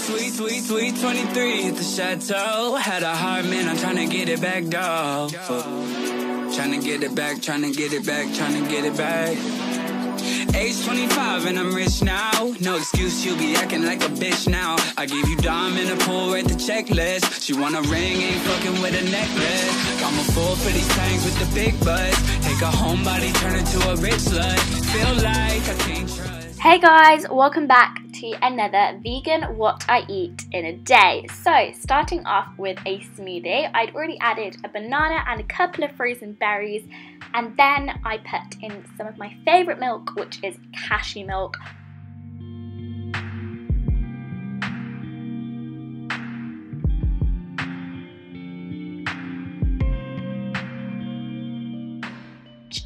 Sweet, sweet, sweet 23 at the chateau. Had a heart, man, I'm trying to get it back, dog. Trying to get it back, trying to get it back, trying to get it back. Age 25 and I'm rich now. No excuse, you be acting like a bitch now. I give you dime in the pool, write the checklist. She want a ring, ain't fucking with a necklace. Got my full for these tanks with the big butts. Take a homebody, turn her to a rich slut. Feel like I can't trust. Hey guys, welcome back to another vegan what I eat in a day. So starting off with a smoothie, I'd already added a banana and a couple of frozen berries, and then I put in some of my favourite milk, which is cashew milk.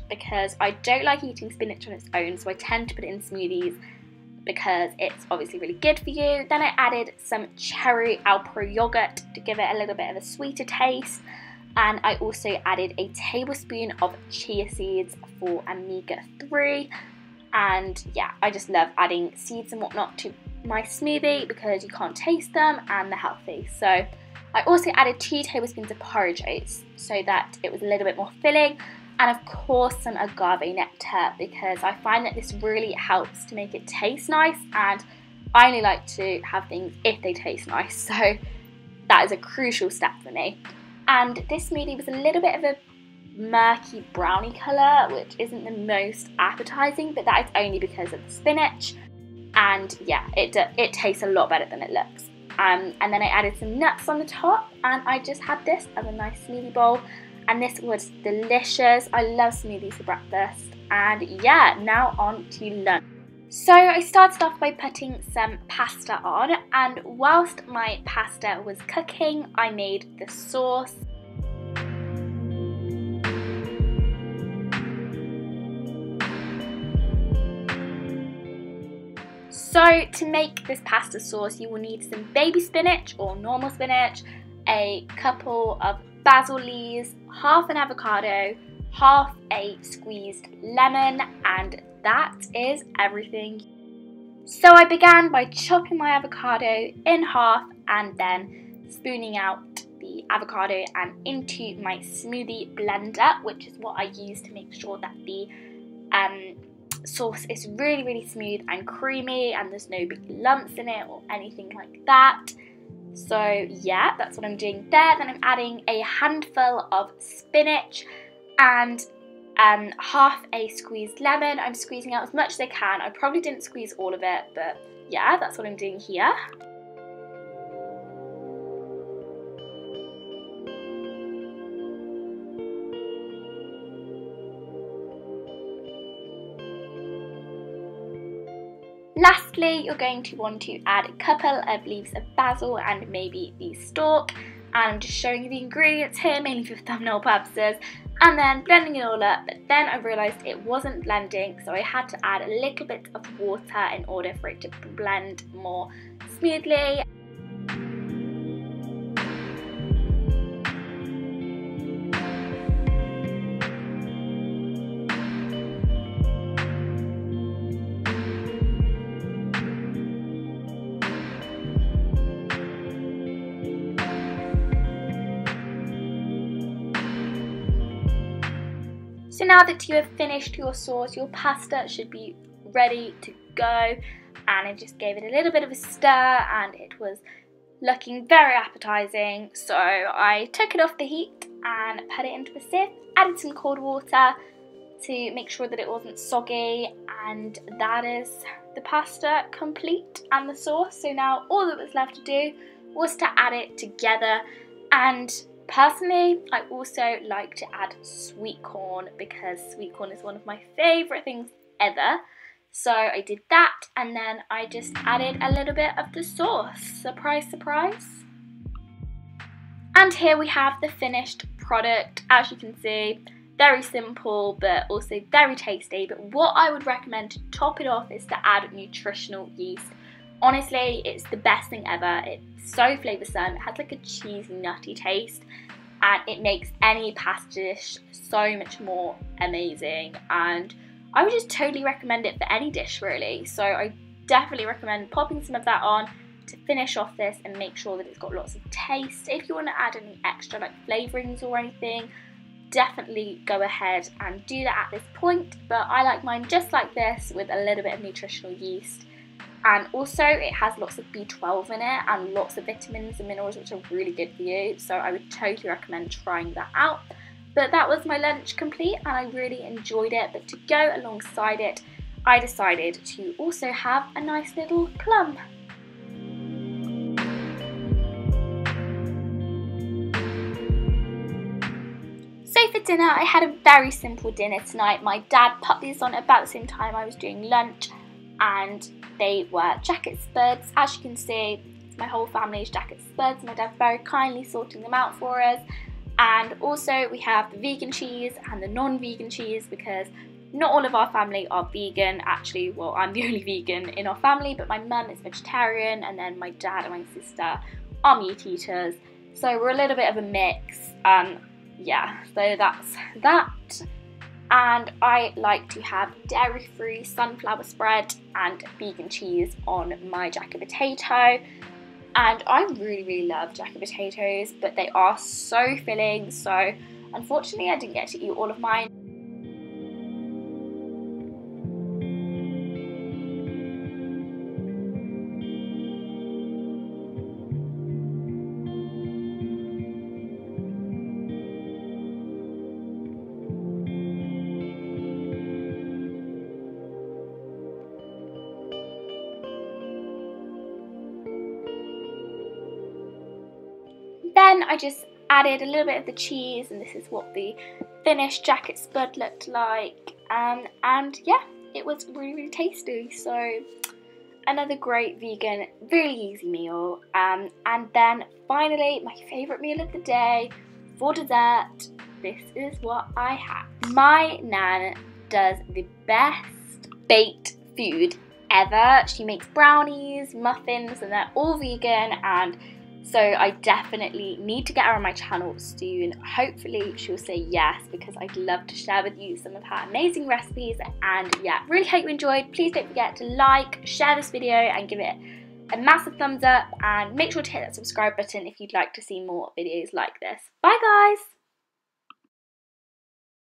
Because I don't like eating spinach on its own, so I tend to put it in smoothies because it's obviously really good for you. Then I added some cherry Alpro yogurt to give it a little bit of a sweeter taste, and I also added a tablespoon of chia seeds for omega-3. And yeah, I just love adding seeds and whatnot to my smoothie because you can't taste them and they're healthy. So I also added 2 tablespoons of porridge oats so that it was a little bit more filling. And of course some agave nectar, because I find that this really helps to make it taste nice, and I only like to have things if they taste nice, so that is a crucial step for me. And this smoothie was a little bit of a murky brownie colour, which isn't the most appetizing, but that is only because of the spinach, and yeah, it tastes a lot better than it looks. And then I added some nuts on the top, and I just had this as a nice smoothie bowl. And this was delicious. I love smoothies for breakfast. And yeah, now on to lunch. So I started off by putting some pasta on, and whilst my pasta was cooking, I made the sauce. So to make this pasta sauce, you will need some baby spinach or normal spinach, a couple of basil leaves, half an avocado, half a squeezed lemon, and that is everything. So I began by chopping my avocado in half and then spooning out the avocado and into my smoothie blender, which is what I use to make sure that the sauce is really smooth and creamy and there's no big lumps in it or anything like that. So yeah, that's what I'm doing there. Then I'm adding a handful of spinach and half a squeezed lemon. I'm squeezing out as much as I can. I probably didn't squeeze all of it, but yeah, that's what I'm doing here. Lastly, you're going to want to add a couple of leaves of basil and maybe the stalk. And I'm just showing you the ingredients here, mainly for thumbnail purposes, and then blending it all up. But then I realised it wasn't blending, so I had to add a little bit of water in order for it to blend more smoothly. So now that you have finished your sauce, your pasta should be ready to go, and I just gave it a little bit of a stir and it was looking very appetizing. So I took it off the heat and put it into a sieve, added some cold water to make sure that it wasn't soggy, and that is the pasta complete and the sauce. So now all that was left to do was to add it together. And personally, I also like to add sweet corn because sweet corn is one of my favourite things ever. So I did that, and then I just added a little bit of the sauce. Surprise, surprise. And here we have the finished product. As you can see, very simple but also very tasty. But what I would recommend to top it off is to add nutritional yeast. Honestly, it's the best thing ever. It's so flavoursome. It has like a cheesy, nutty taste, and it makes any pasta dish so much more amazing. And I would just totally recommend it for any dish, really. So I definitely recommend popping some of that on to finish off this and make sure that it's got lots of taste. If you want to add any extra like flavourings or anything, definitely go ahead and do that at this point, but I like mine just like this with a little bit of nutritional yeast. And also it has lots of B12 in it and lots of vitamins and minerals which are really good for you, so I would totally recommend trying that out. But that was my lunch complete and I really enjoyed it, but to go alongside it I decided to also have a nice little plum. So for dinner I had a very simple dinner tonight. My dad put these on about the same time I was doing lunch, and they were jacket spuds. As you can see, my whole family's jacket spuds. My dad very kindly sorting them out for us. And also we have the vegan cheese and the non-vegan cheese, because not all of our family are vegan. Actually, well, I'm the only vegan in our family, but my mum is vegetarian, and then my dad and my sister are meat eaters. So we're a little bit of a mix. Yeah, so that's that. And I like to have dairy-free sunflower spread and vegan cheese on my jacket potato. And I really love jacket potatoes, but they are so filling, so unfortunately I didn't get to eat all of mine. Then I just added a little bit of the cheese, and this is what the finished jacket spud looked like. And yeah, it was really tasty. So another great vegan, really easy meal. And then finally, my favourite meal of the day, for dessert, this is what I have. My nan does the best baked food ever. She makes brownies, muffins, and they're all vegan, and so I definitely need to get her on my channel soon. Hopefully she'll say yes, because I'd love to share with you some of her amazing recipes. And yeah, really hope you enjoyed. Please don't forget to like, share this video and give it a massive thumbs up, and make sure to hit that subscribe button if you'd like to see more videos like this. Bye guys!